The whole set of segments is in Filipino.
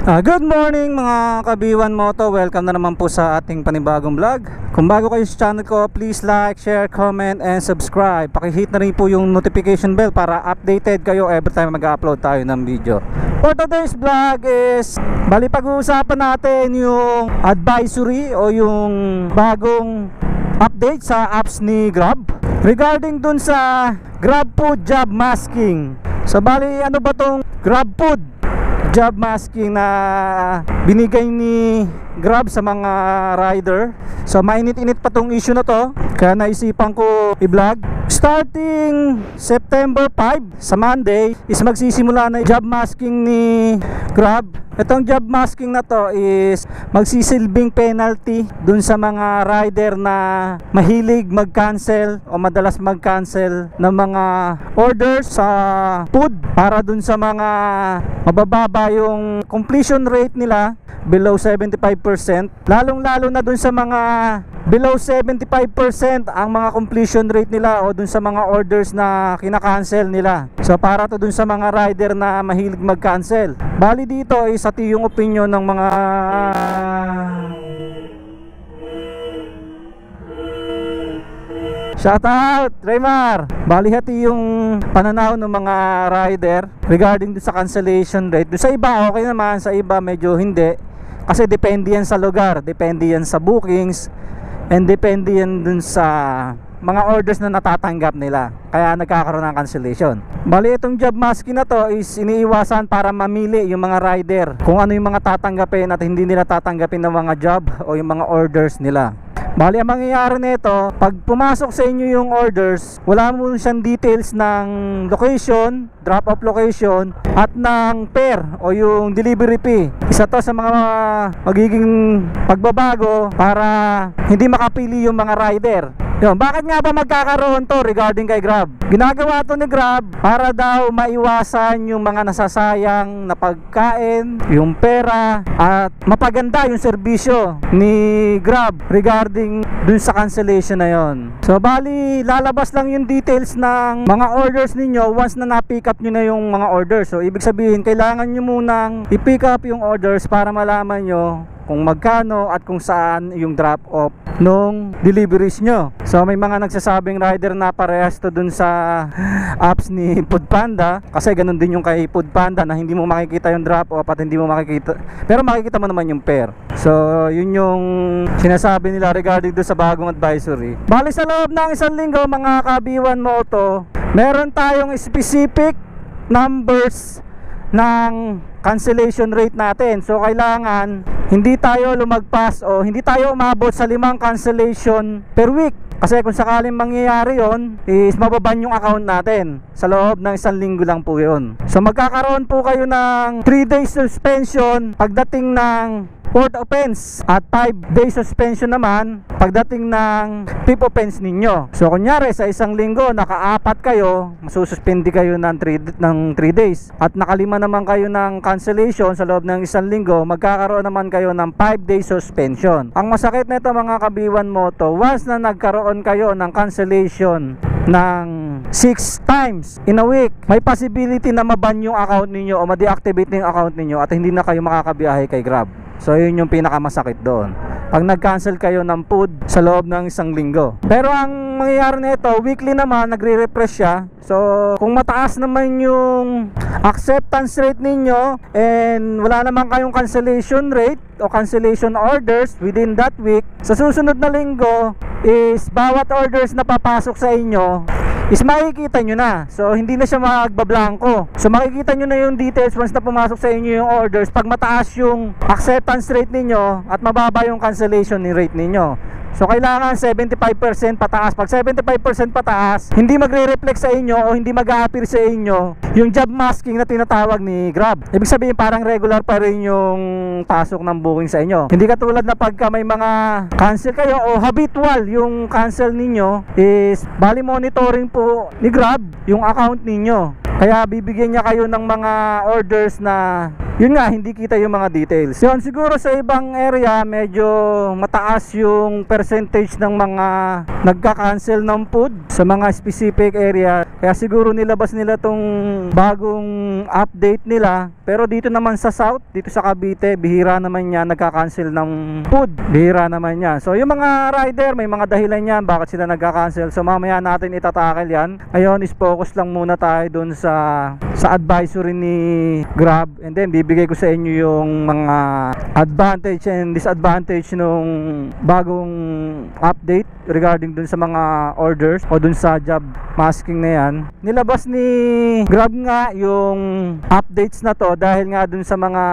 Good morning mga kabiwan moto. Welcome na naman po sa ating panibagong vlog. Kung bago kayo sa channel ko, please like, share, comment, and subscribe. Pakihit na rin po yung notification bell para updated kayo every time mag-upload tayo ng video. For today's vlog is pag-uusapan natin yung advisory o yung bagong update sa apps ni Grab regarding dun sa GrabFood job masking. So bali ano ba tong GrabFood job masking na binigay ni Grab sa mga rider? So mainit-init pa tong issue na to, kaya naisipan ko i-vlog. Starting September 5 sa Monday is magsisimula na job masking ni Grab. Itong job masking na to is magsisilbing penalty dun sa mga rider na mahilig mag-cancel o madalas mag-cancel ng mga orders sa food, para dun sa mga mabababa yung completion rate nila, below 75%. Lalong-lalo na dun sa mga below 75% ang mga completion rate nila o dun sa mga orders na kinakancel nila. So para to dun sa mga rider na mahilig mag-cancel. Bali dito is at yung opinion ng mga shout out Raymar. Bali hati yung pananaw ng mga rider regarding dun sa cancellation rate. Dun sa iba okay naman, sa iba medyo hindi. Kasi depende yan sa lugar, depende yan sa bookings, and depende yan dun sa mga orders na natatanggap nila, kaya nagkakaroon ng cancellation. Bali itong job masking na to is iniiwasan para mamili yung mga rider kung ano yung mga tatanggapin at hindi nila tatanggapin ng mga job o yung mga orders nila. Bali ang mangyayari nito, pag pumasok sa inyo yung orders, wala mo siyang details ng location, drop off location, at ng fare o yung delivery fee. Isa to sa mga magiging pagbabago para hindi makapili yung mga rider. Yun, bakit nga ba magkakaroon to regarding kay Grab? Ginagawa to ni Grab para daw maiwasan yung mga nasasayang na pagkain, yung pera, at mapaganda yung serbisyo ni Grab regarding dun sa cancellation na yon. So bali lalabas lang yung details ng mga orders ninyo once na na-pick up nyo na yung mga orders. So ibig sabihin kailangan nyo munang i-pick up yung orders para malaman nyo kung magkano at kung saan yung drop off nung deliveries nyo. So may mga nagsasabing rider na parehas to dun sa apps ni Foodpanda, kasi ganun din yung kay Foodpanda na hindi mo makikita yung drop off at hindi mo makikita, pero makikita mo naman yung fare. So yun yung sinasabi nila regarding dun sa bagong advisory. Bali sa loob ng isang linggo mga kabiwan moto, meron tayong specific numbers ng cancellation rate natin. So kailangan hindi tayo lumagpas o hindi tayo umabot sa 5 cancellation per week. Kasi kung sakaling mangyayari yon, is mababan yung account natin. Sa loob ng isang linggo lang po yun. So magkakaroon po kayo ng 3 days suspension pagdating ng 4th offense at 5 days suspension naman pagdating ng 5th offense ninyo. So kunyari sa isang linggo naka-4 kayo, masususpindi kayo ng 3 days, at nakalima naman kayo ng cancellation sa loob ng isang linggo, magkakaroon naman kayo ng 5 days suspension. Ang masakit nito mga kabiwan moto, once na nagkaroon kayo ng cancellation ng 6 times in a week, may possibility na maban yung account ninyo o ma-deactivate yung account ninyo at hindi na kayo makakabiyahe kay Grab. So yun yung pinakamasakit doon, pag nag-cancel kayo ng food sa loob ng isang linggo. Pero ang mangyayari nito, weekly naman nagre-refresh siya. So kung mataas naman yung acceptance rate ninyo and wala naman kayong cancellation rate o cancellation orders within that week, sa susunod na linggo is bawat orders na papasok sa inyo is makikita nyo na. So hindi na siya magbablanko. So makikita nyo na yung details once na pumasok sa inyo yung orders pag mataas yung acceptance rate ninyo at mababa yung cancellation rate ninyo. So kailangan 75% pataas. Pag 75% pataas, hindi magre-reflect sa inyo o hindi mag-a-appear sa inyo yung job masking na tinatawag ni Grab. Ibig sabihin parang regular pa rin yung pasok ng booking sa inyo. Hindi katulad na pagka may mga cancel kayo o habitual yung cancel ninyo, is bali monitoring po ni Grab yung account ninyo. Kaya bibigyan niya kayo ng mga orders na yun nga, hindi kita yung mga details. Yun, siguro sa ibang area medyo mataas yung percentage ng mga nagka-cancel ng food sa mga specific area, kaya siguro nilabas nila tong bagong update nila. Pero dito naman sa South, dito sa Cavite, bihira naman yan nagka-cancel ng food, bihira naman yan. So yung mga rider, may mga dahilan yan bakit sila nagka-cancel, so mamaya natin itatakil yan. Ngayon is focus lang muna tayo dun sa advisory ni Grab, and then bibigay ko sa inyo yung mga advantage and disadvantage nung bagong update regarding dun sa mga orders o dun sa job masking na yan. Nilabas ni Grab nga yung updates na to dahil nga dun sa mga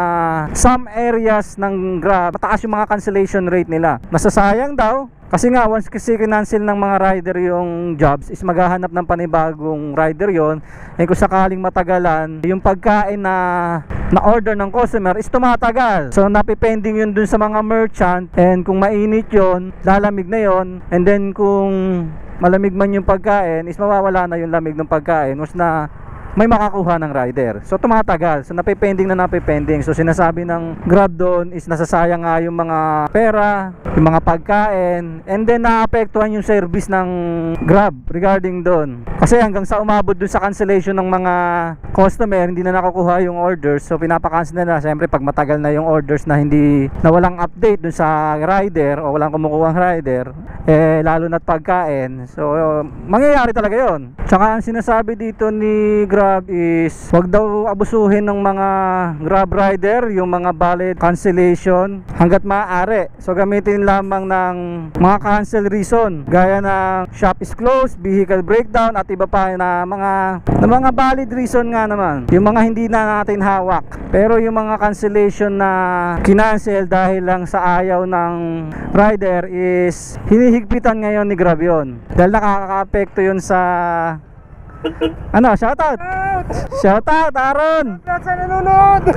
some areas ng Grab mataas yung mga cancellation rate nila. Masasayang daw kasi nga once kasi kinancel ng mga rider yung jobs is maghahanap ng panibagong rider yon, and kung sakaling matagalan yung pagkain na order ng customer is tumatagal, so napipending yun dun sa mga merchant, and kung mainit yon lalamig na yon, and then kung malamig man yung pagkain is mawawala na yung lamig ng pagkain once na may makakuha ng rider, so tumatagal, so napipending. So sinasabi ng Grab doon is nasasayang nga yung mga pera, yung mga pagkain, and then naapektuhan yung service ng Grab regarding doon, kasi hanggang sa umabot doon sa cancellation ng mga customer, hindi na nakukuha yung orders, so pinapakancel na. Siyempre pag matagal na yung orders na hindi na walang update doon sa rider o walang kumukuha ng rider, lalo na't pagkain, so mangyayari talaga yon. Tsaka ang sinasabi dito ni Grab is wag daw abusuhin ng mga Grab rider yung mga valid cancellation hanggat maaari. So gamitin lamang ng mga cancel reason gaya ng shop is closed, vehicle breakdown at iba pa na mga valid reason nga naman, yung mga hindi na natin hawak. Pero yung mga cancellation na kinancel dahil lang sa ayaw ng rider is hinihigpitan ngayon ni Grab yun, dahil nakaka-apekto yun sa ano, shoutout! Shoutout, Aaron! Shoutout sa nanonood!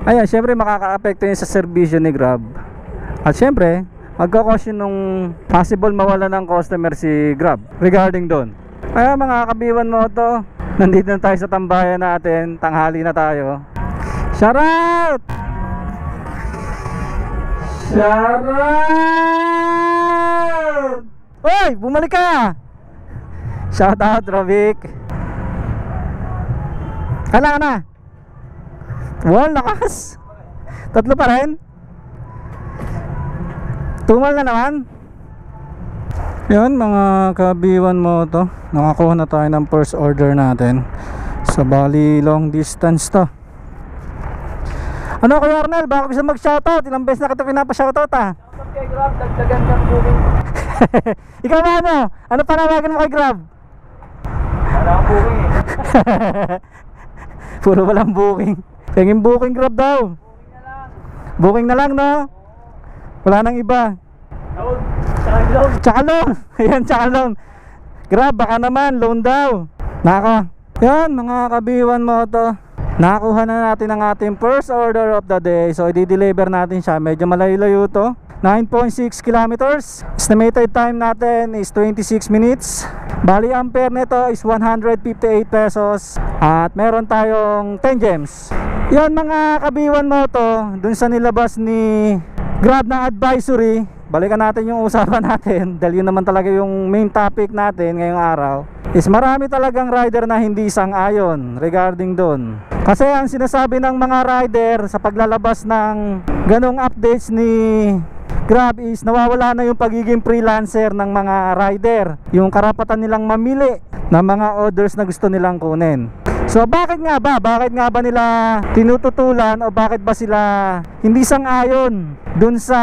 Ayan, syempre makaka-apekto yun sa serbisyo ni Grab. At syempre, magkakos yun nung possible mawala ng customer si Grab regarding doon. Kaya mga kabiwan mo to, nandito na tayo sa tambayan natin, tanghali na tayo. Shoutout! Shoutout! Hoy, bumalik ka! Shout out, Rovic. Kailangan na. Wow, lakas. Tatlo pa rin. Tumal na naman. Yan mga kabiwan mo to, nakakuha na tayo ng first order natin. Sa bali long distance to. Ano Kuya Arnel, baka gusto mag-shoutout? Ilang beses na kita pinapa-shoutout ah. Shoutout kay Grab, dagdagan ng booking. Ikaw ba ano? Ano panawagan mo kay Grab? Wala kang booking eh. Puro walang booking. Tingin booking Grab daw. Booking na lang. Booking na lang no? Wala nang iba. Loan, tsaka loan. Tsaka loan. Ayan, tsaka loan. Grab, baka naman loan daw. Nako. Yan mga kabiwan mo to, nakakuha na natin ang ating first order of the day. So i-deliver natin siya. Medyo malayo-layo to, 9.6 kilometers. Estimated time natin is 26 minutes. Bali ampere nito is 158 pesos. At meron tayong 10 gems. Yan mga kabiwan mo to, dun sa nilabas ni Grab na advisory. Balikan natin yung usapan natin, dahil yun naman talaga yung main topic natin ngayong araw. Is marami talagang rider na hindi sang-ayon regarding doon. Kasi ang sinasabi ng mga rider sa paglalabas ng ganong updates ni Grab is nawawala na yung pagiging freelancer ng mga rider, yung karapatan nilang mamili ng mga orders na gusto nilang kunin. So bakit nga ba nila tinututulan, o bakit ba sila hindi sang-ayon dun sa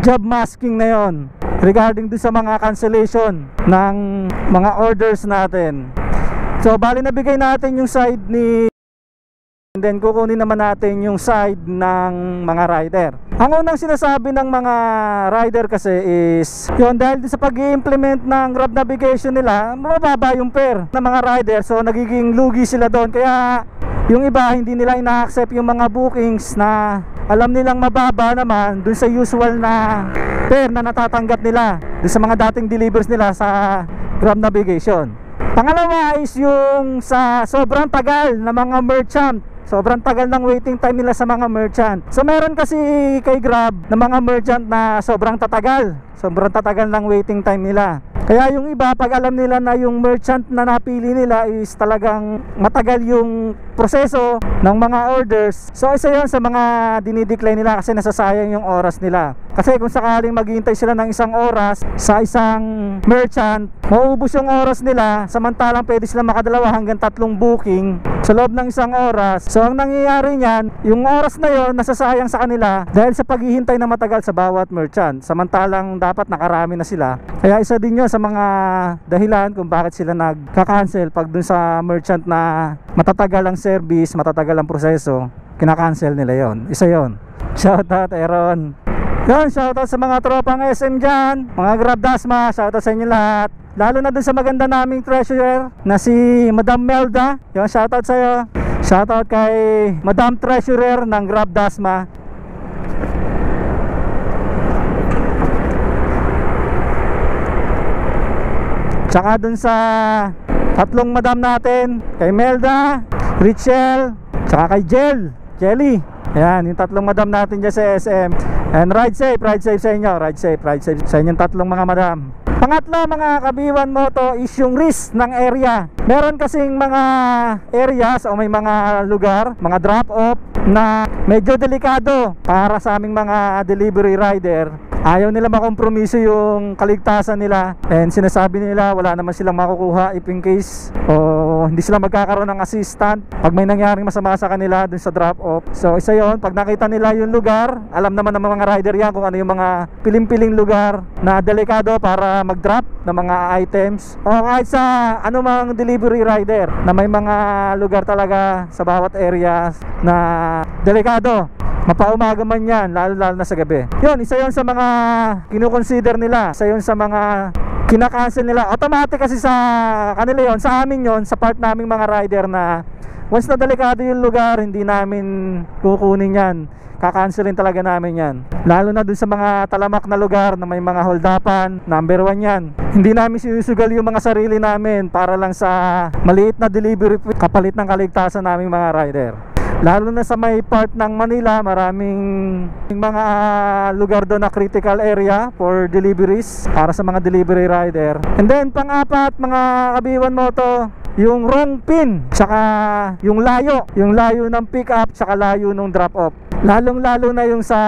job masking na yon regarding dun sa mga cancellation ng mga orders natin? So bali nabigay natin yung side ni, and then kukunin naman natin yung side ng mga rider. Ang unang sinasabi ng mga rider kasi is yun, dahil sa pag-i-implement ng Grab navigation nila, mababa yung fare ng mga rider, so nagiging lugi sila doon. Kaya yung iba hindi nila ina-accept yung mga bookings na alam nilang mababa naman dun sa usual na fare na natatanggap nila dun sa mga dating delivers nila sa Grab navigation. Pangalawa is yung sa sobrang tagal na mga merchant. Sobrang tagal ng waiting time nila sa mga merchant. So meron kasi kay Grab na mga merchant na sobrang tatagal. Sobrang tatagal ng waiting time nila. Kaya yung iba, pag alam nila na yung merchant na napili nila is talagang matagal yung proseso ng mga orders, so isa yun sa mga dinidecline nila kasi nasasayang yung oras nila. Kasi kung sakaling maghihintay sila ng isang oras sa isang merchant, mauubos yung oras nila, samantalang pwede sila makadalawa hanggang 3 booking sa loob ng isang oras. So ang nangyayari niyan, yung oras na yon nasasayang sa kanila dahil sa paghihintay na matagal sa bawat merchant, samantalang dapat nakarami na sila. Kaya isa din yun sa mga dahilan kung bakit sila nagka-cancel pag dun sa merchant na matatagal ang service, matatagal ang proseso, kinakancel nila yon. Isa yon. Shoutout Aaron. Yun, shoutout sa mga tropang SM dyan, mga Grab Dasma, shoutout sa inyo lahat. Lalo na dun sa maganda naming treasurer na si Madam Melda. Yun, shoutout sa'yo. Shoutout kay Madam Treasurer ng Grab Dasma. Tsaka dun sa 3 madam natin, kay Melda, Richelle, tsaka kay Jelly. Ayan, yung 3 madam natin dyan sa SM. And ride safe sa inyo. Ride safe sa inyong 3 mga madam. Pangatlo mga kabiwan mo to is yung risk ng area. Meron kasing mga areas o may mga lugar, mga drop off na medyo delikado para sa aming mga delivery rider. Ayaw nila makompromiso yung kaligtasan nila, and sinasabi nila wala naman silang makukuha if in case o hindi sila magkakaroon ng assistant pag may nangyaring masama sa kanila dun sa drop off. So isa yon, pag nakita nila yung lugar, alam naman ng mga rider yan kung ano yung mga piling-piling lugar na delikado para mag-drop ng mga items, o kahit sa anumang delivery rider na may mga lugar talaga sa bawat area na delikado. Mapaumaga man yan, lalo na sa gabi. Yun, isa yun sa mga kinukonsider nila. Isa yun sa mga kinakancel nila. Automatic kasi sa kanila yun, sa amin yun, sa part naming mga rider na once na delikado yung lugar, hindi namin kukunin yan. Kakancelin talaga namin yan. Lalo na dun sa mga talamak na lugar na may mga holdapan, number 1 yan. Hindi namin sinusugal yung mga sarili namin para lang sa maliit na delivery kapalit ng kaligtasan naming mga rider. Lalo na sa may part ng Manila, maraming mga lugar doon na critical area for deliveries para sa mga delivery rider. And then pang-apat mga kabiwan mo to, yung wrong pin, tsaka yung layo ng pick up, tsaka layo ng drop off. Lalong lalo na yung sa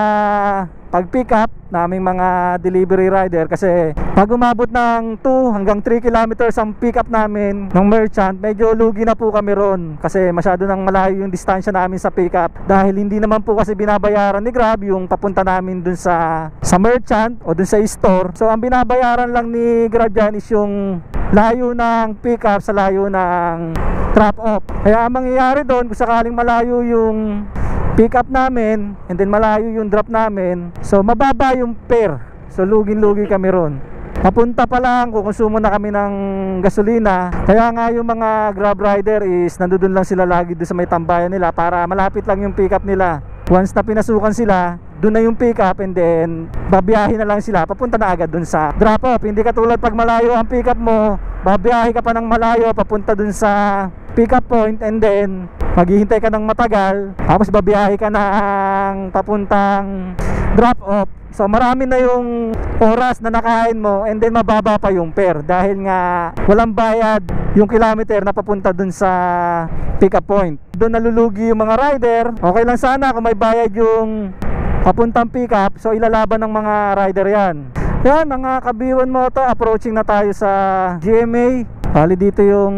pag pick up naming mga delivery rider, kasi pag umabot ng 2 hanggang 3 kilometers ang pick up namin ng merchant, medyo lugi na po kami ron kasi masyado nang malayo yung distansya namin sa pick up, dahil hindi naman po kasi binabayaran ni Grab yung papunta namin dun sa merchant o dun sa store. So ang binabayaran lang ni Grab dyan is yung layo ng pick up sa layo ng drop off. Kaya ang mangyayari doon, kung sakaling malayo yung pick up namin and then malayo yung drop namin, so mababa yung fare, so lugin-lugi kami ron. Papunta pa lang, kukonsumo na kami ng gasolina. Kaya nga yung mga Grab rider is nandun lang sila lagi doon sa may tambayan nila para malapit lang yung pick up nila. Once na pinasukan sila, doon na yung pick up, and then babiyahe na lang sila, papunta na agad doon sa drop off. Hindi katulad pag malayo ang pick up mo, babiyahe ka pa ng malayo papunta doon sa pick up point, and then maghihintay ka ng matagal, tapos babiyahe ka ng papuntang drop off. So marami na yung oras na nakain mo, and then mababa pa yung fare dahil nga walang bayad yung kilometer na papunta dun sa pick up point. Doon nalulugi yung mga rider. Okay lang sana kung may bayad yung papuntang pick up, so ilalaban ng mga rider yan. Yan mga kabiwan mo to, approaching na tayo sa GMA. Bali dito yung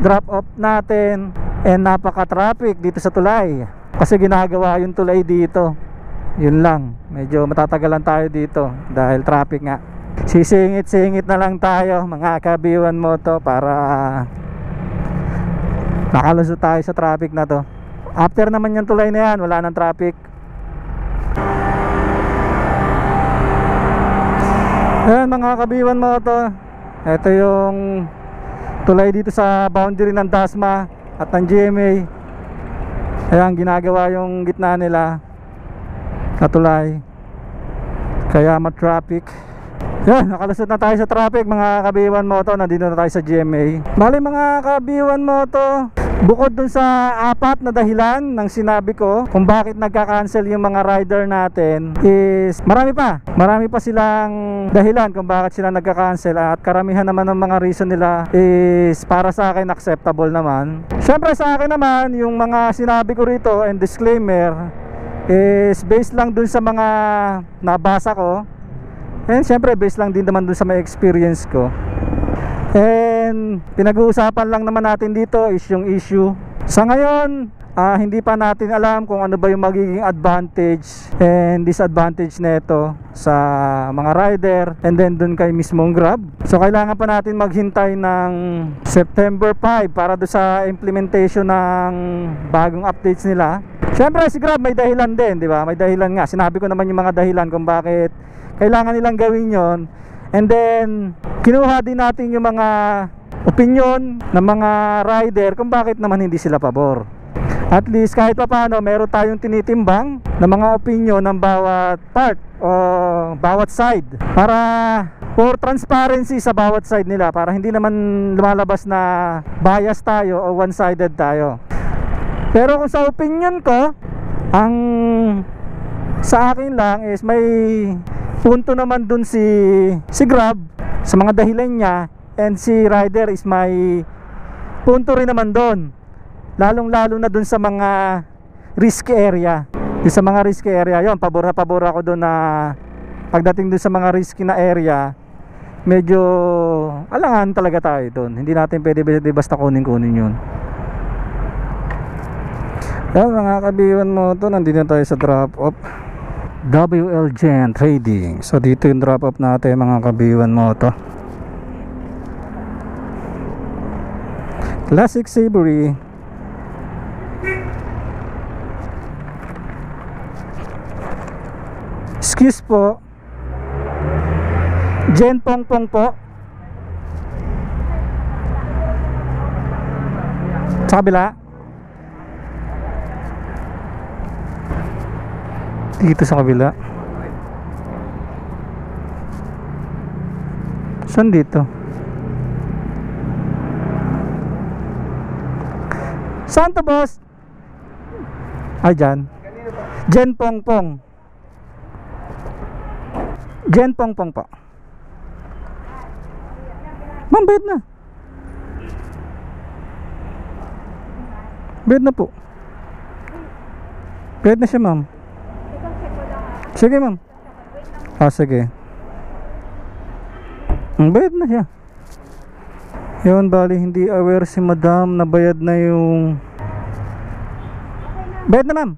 drop off natin, and napaka-traffic dito sa tulay kasi ginagawa yung tulay dito. Yun lang, medyo matatagalan tayo dito dahil traffic nga. Sisingit-singit na lang tayo mga kabiwan mo to para makalusot tayo sa traffic na to. After naman yung tulay na yan, wala nang traffic. Ayan mga kabiwan mo to, ito yung tulay dito sa boundary ng Dasma at ng GMA. Ayan, ginagawa yung gitna nila na tulay, kaya ma-traffic. Yan, nakalusot na tayo sa traffic mga kabiwan moto. Nandito na tayo sa GMA. Bali mga kabiwan moto, bukod dun sa apat na dahilan ng sinabi ko kung bakit nagka-cancel yung mga rider natin, is marami pa silang dahilan kung bakit sila nagka-cancel. At karamihan naman ng mga reason nila is para sa akin acceptable naman. Syempre sa akin naman, yung mga sinabi ko rito and disclaimer is based lang dun sa mga nabasa ko. And syempre based lang din naman dun sa may experience ko. And pinag-uusapan lang naman natin dito is yung issue. Sa ngayon, hindi pa natin alam kung ano ba yung magiging advantage and disadvantage nito sa mga rider and then dun kay mismong Grab. So kailangan pa natin maghintay ng September 5 para do sa implementation ng bagong updates nila. Syempre si Grab may dahilan din, di ba? May dahilan nga. Sinabi ko naman yung mga dahilan kung bakit kailangan nilang gawin yon. And then kinuha din natin yung mga opinion ng mga rider kung bakit naman hindi sila pabor. At least kahit pa paano meron tayong tinitimbang ng mga opinion ng bawat part o bawat side para for transparency sa bawat side nila, para hindi naman lumalabas na bias tayo o one-sided tayo. Pero kung sa opinion ko, ang sa akin lang is may punto naman dun si Grab sa mga dahilan niya, and si rider is may punto rin naman dun, lalong lalo na dun sa mga risky area. Sa mga risky area yon, pabor ako dun na pagdating dun sa mga risky na area, medyo alangan talaga tayo dun. Hindi natin pwede basta kunin yun. Yan mga kabiwan mo to, nandito tayo sa drop off WLGN Trading. So dito yung drop off natin mga kabiwan mo to. Classic Savory. Excuse po, Jen Pongpong po. Sa kabila. Dito sa kabila. Saan dito? Saan to boss? Ay dyan. Jen Pongpong. Jen Pongpong po. Ma'am, bayad na. Bayad na po. Bayad na siya ma'am. Sige ma'am. Sige. Bayad na siya. Yun, bali hindi aware si madam na bayad na yung... Bayad na ma'am.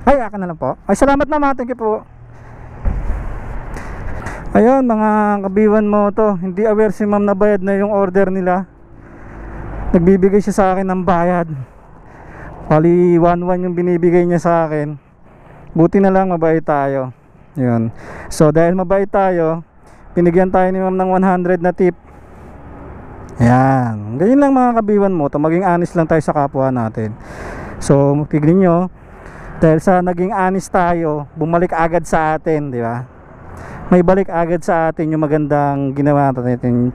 Ay, akin na lang po. Ay, salamat ma'am. Thank you po. Ayun mga kabiwan mo to, hindi aware si ma'am na bayad na yung order nila. Nagbibigay siya sa akin ng bayad. Bali 1-1 yung binibigay niya sa akin. Buti na lang mabait tayo. Yun. So dahil mabait tayo, pinigyan tayo ni ma'am ng 100 na tip. Yan. Ganyan lang mga kabiwan mo to, maging honest lang tayo sa kapwa natin. So tignan nyo, dahil sa naging honest tayo, bumalik agad sa atin, di ba? May balik agad sa atin yung magandang ginawa natin,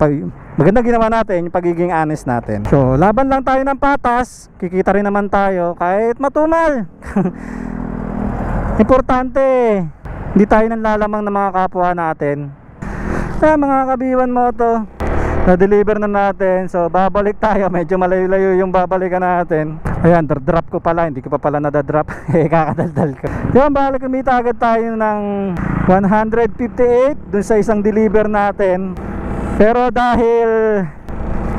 yung pagiging honest natin. So laban lang tayo ng patas, kikita rin naman tayo kahit matumal. Importante, hindi tayo nanlalamang ng mga kapwa natin. Kaya mga kabiwan mo to, na-deliver na natin. So babalik tayo, medyo malayo-layo yung babalikan natin. Ayan, drop ko pala, hindi ko pa pala nadadrop. Kakadaldal ko. Yun, balik kumita agad tayo ng 158 dun sa isang deliver natin. Pero dahil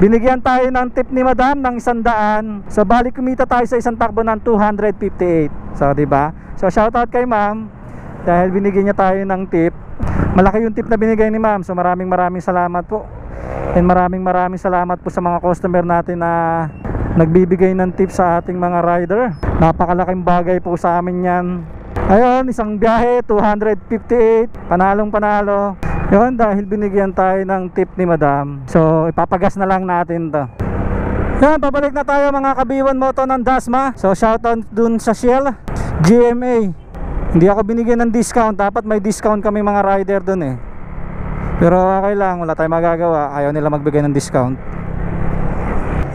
binigyan tayo ng tip ni madam ng 100, so balik kumita tayo sa isang takbo ng 258. So diba? So shoutout kay ma'am dahil binigyan niya tayo ng tip. Malaki yung tip na binigay ni ma'am. So maraming salamat po. And maraming salamat po sa mga customer natin na nagbibigay ng tip sa ating mga rider. Napakalaking bagay po sa amin yan. Ayun, isang biyahe 258, panalong panalo. Yun, dahil binigyan tayo ng tip ni madam. So ipapagas na lang natin to. Yan, pabalik na tayo mga kabiwan mo to ng Dasma. So shoutout dun sa Shell GMA. Hindi ako binigyan ng discount, dapat may discount kami mga rider dun eh. Pero okay lang, wala tayong magagawa. Ayaw nila magbigay ng discount.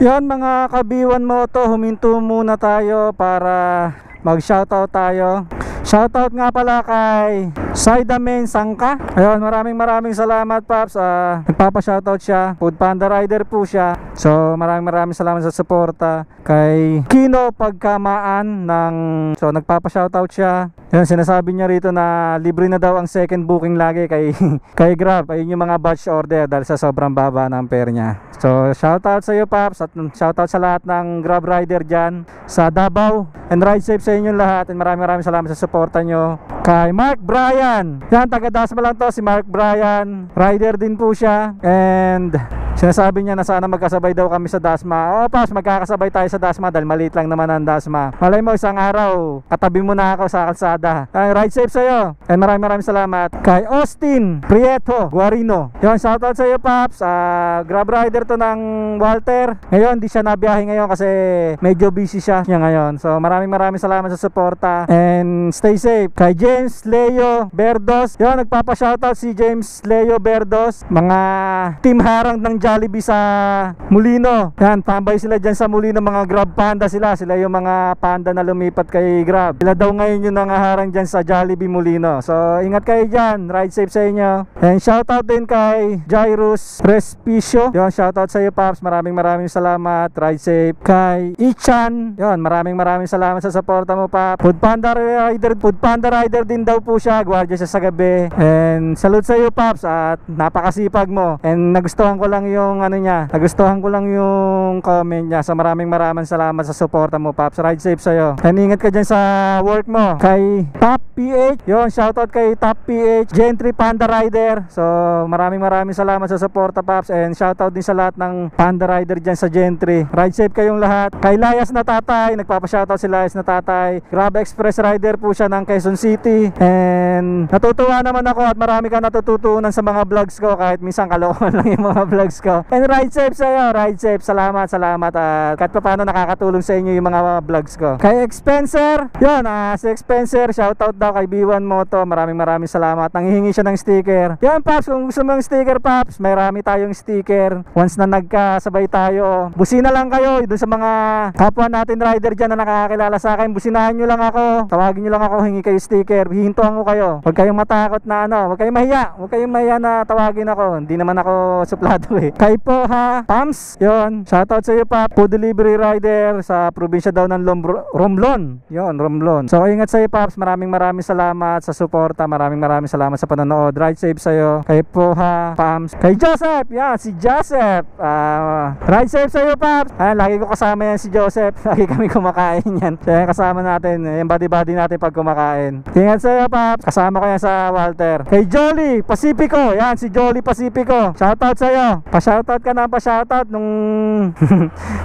Yan mga kabiwan moto, huminto muna tayo para mag shoutout tayo. Shoutout nga pala kay Saidamen Sangka. Ayun, maraming salamat Paps. Nagpapa-shoutout siya. Food Panda Rider po siya. So maraming salamat sa suporta. Kay Kino Pagkamaan So nagpapa-shoutout siya. Ayun, sinasabi niya rito na libre na daw ang second booking lagi kay kay Grab. Ayun yung mga batch order dahil sa sobrang baba ng fare niya. So shoutout sa iyo Paps, at shoutout sa lahat ng Grab rider dyan sa Davao. And ride safe sa inyo lahat. And maraming salamat sa suporta nyo. Kay Mark Bryan, yan, taga Dasma lang to, si Mark Bryan. Rider din po siya. And sinasabi niya na sana magkasabay daw kami sa Dasma. Oo Paps, magkakasabay tayo sa Dasma dahil maliit lang naman ang Dasma. Malay mo isang araw katabi mo na ako sa kalsada. Ride safe sa'yo. And maraming salamat. Kay Austin Prieto Guarino, yun, shoutout sa iyo Paps. Grab rider to ng Walter. Ngayon di siya nabiyahe ngayon kasi medyo busy siya ngayon. So maraming salamat sa suporta. And stay safe. Kay James Leo Berdos, yun, nagpapa-shoutout si James Leo Berdos. Mga team harang ng Jollibee sa Molino. Yan, tambay sila dyan sa Molino. Mga Grab Panda sila. Sila yung mga panda na lumipat kay Grab. Sila daw ngayon yung nangaharang dyan sa Jollibee Molino. So ingat kayo dyan. Ride safe sa inyo. And shoutout din kay Jairus Respicio. Yun, shoutout sa iyo Paps. Maraming salamat. Ride safe. Kay Ichan, yun, maraming salamat sa suporta mo Paps. Food Panda Rider din daw po siya. Gwardiya siya sa gabi. And salute sa iyo Paps, at napakasipag mo. And nagustuhan ko lang yung comment niya. So maraming salamat sa suporta mo Paps. Ride safe sa iyo. And ingat ka dyan sa work mo. Kay Top PH, yun, shoutout kay Top PH Gentry Panda Rider. So maraming salamat sa suporta Paps. And shoutout din sa lahat ng Panda Rider dyan sa Gentry. Ride safe kayong lahat. Kay Layas na Tatay, nagpapa-shoutout si Layas na Tatay. Grab Express Rider po siya ng Quezon City. And natutuwa naman ako at marami kang natututunan sa mga vlogs ko, kahit minsan kalokohan lang yung mga vlogs ko. And ride safe sa'yo, ride safe. Salamat at kahit pa paano nakakatulong sa inyo yung mga vlogs ko. Kay Expenser, yun, si Expenser, shoutout daw kay B1 Moto. Maraming salamat. Nanghihingi siya ng sticker. Yan Paps, kung gusto mo ng sticker Paps, may rami tayong sticker. Once na nagkasabay tayo, busina lang kayo doon sa mga kapwa natin rider dyan na nakakakilala sa akin. Businahan nyo lang ako, tawagin nyo lang ako, hingi kayo sticker, hihintuan ko kayo. Huwag kayong matakot na huwag kayong mahiya na tawagin ako. Hindi naman ako suplado eh. Kay Poha Pams, yun, shoutout sa iyo Pap. Food delivery rider sa probinsya daw ng Romblon. Yun, Romblon. So ingat sa iyo Paps, maraming salamat sa suporta. Maraming salamat sa panonood. Ride safe sa iyo. Kay Poha Pams. Kay Joseph, yan, si Joseph. Ride safe sa iyo Paps. Lagi ko kasama yan si Joseph. Lagi kami kumakain yan. Kaya kasama natin, yung body natin pag kumakain. Ingat sa iyo Paps. Kasama ko yan sa Walter. Kay Jolly Pacifico, yan, si Jolly Pacifico. Shoutout sa iyo. Pa-shoutout ka na, pa-shoutout nung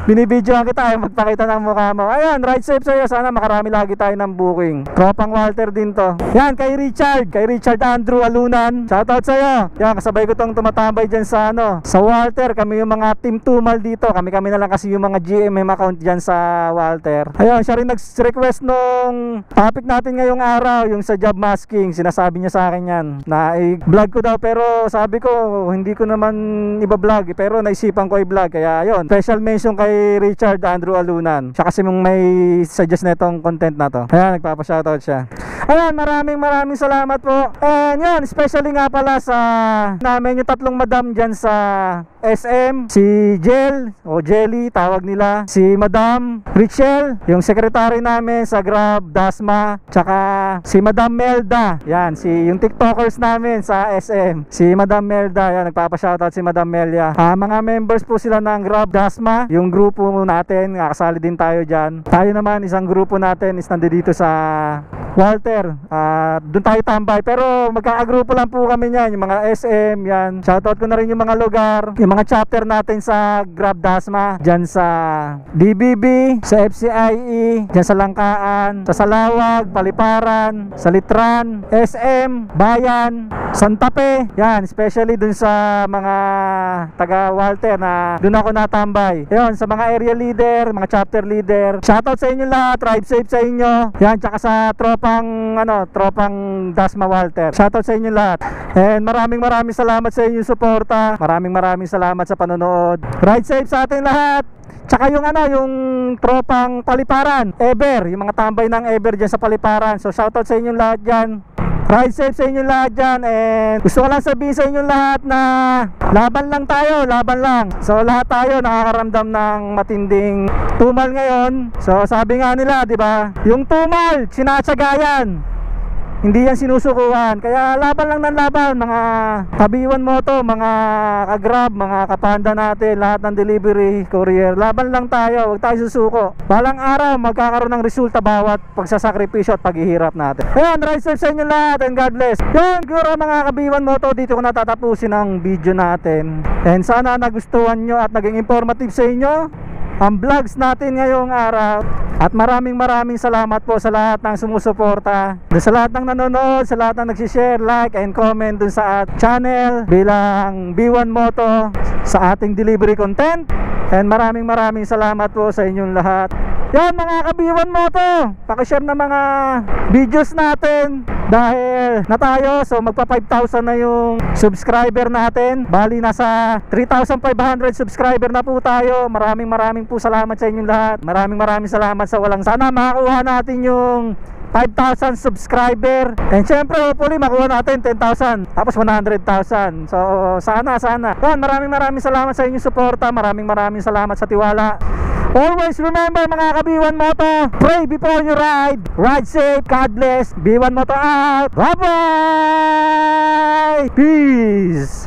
binibidyoan kita, magpakita ng mukha mo. Ayan, ride safe sa iyo. Sana makarami lagi tayo ng booking. Tropang Walter din to. Yan, kay Richard Andrew Alunan. Shoutout sa iyo. Yan, kasabay ko tong tumatambay dyan sa sa Walter. Kami yung mga team tumal dito. Kami na lang kasi yung mga GMM account dyan sa Walter. Ayun, siya rin nag-request nung topic natin ngayong araw, yung sa job masking. Sinasabi niya sa akin yan na i-vlog ko daw, pero sabi ko hindi ko naman iba-vlog, pero naisipan ko i-vlog. Kaya ayun, special mention kay Richard Andrew Alunan. Siya kasi mong may suggest na itong content na to. Ayan, nagpapa-shoutout siya. Ayan, maraming salamat po. And yan, especially nga pala sa namin yung tatlong madam dyan sa SM, si Jel o Jelly tawag nila, si Madam Richelle, yung secretary namin sa Grab Dasma, tsaka si Madam Melda, yan, yung TikTokers namin sa SM, si Madam Melda, yan, nagpapa-shoutout si Madam Melia. Mga members po sila ng Grab Dasma, yung grupo natin, kasali din tayo dyan. Tayo naman, isang grupo natin is nandito sa Walter, doon tayo tambay, pero magkakagrupo lang po kami yan, yung mga SM, yan. Shoutout ko na rin yung mga lugar, yung mga chapter natin sa Grab Dasma, dyan sa DBB, sa FCIE, dyan sa Langkaan, sa Salawag, Paliparan, sa Litran, SM, Bayan, Santa Fe. Yan, especially dun sa mga taga Walter na dun ako natambay. Yan, sa mga area leader, mga chapter leader, shoutout sa inyo lahat, drive safe sa inyo. Yan, tsaka sa tropang Dasma Walter, shoutout sa inyo lahat. And maraming salamat sa inyong suporta. Maraming salamat sa panonood. Ride safe sa ating lahat. Tsaka yung tropang Paliparan, Ever, yung mga tambay ng Ever dyan sa Paliparan. So shoutout sa inyong lahat dyan. Ride safe sa inyong lahat dyan. And gusto ko lang sabihin sa inyong lahat na laban lang tayo, laban lang. So lahat tayo nakakaramdam ng matinding tumal ngayon. So sabi nga nila, di ba, yung tumal, sinatsagayan, hindi yan sinusukuhan. Kaya laban lang ng laban, mga kabiwan moto, mga kagrab, mga kapanda natin, lahat ng delivery, courier. Laban lang tayo, huwag tayo susuko. Balang araw, magkakaroon ng resulta bawat pagsasakripisyo at paghihirap natin. Ayun, ride safe sa inyo lahat and God bless. Yun, siguro mga kabiwan moto, dito ko natatapusin ang video natin. And sana nagustuhan nyo at naging informative sa inyo ang vlogs natin ngayong araw. At maraming salamat po sa lahat ng sumusuporta, sa lahat ng nanonood, sa lahat ng nagsishare, like and comment dun sa channel bilang B1 Moto sa ating delivery content. And maraming salamat po sa inyong lahat. Yan mga ka-B1 Moto, pakishare na mga videos natin dahil na tayo. So magpa 5,000 na yung subscriber natin. Bali nasa 3,500 subscriber na po tayo. Maraming po salamat sa inyong lahat. Maraming salamat sa walang sana makakuha natin yung 5,000 subscriber. And syempre hopefully makuha natin 10,000 tapos 100,000. So sana. Yan, maraming salamat sa inyong suporta. Maraming salamat sa tiwala. Always remember mga ka-B1 Moto, pray before you ride. Ride safe, God bless. B1 Moto out. Bye bye. Peace.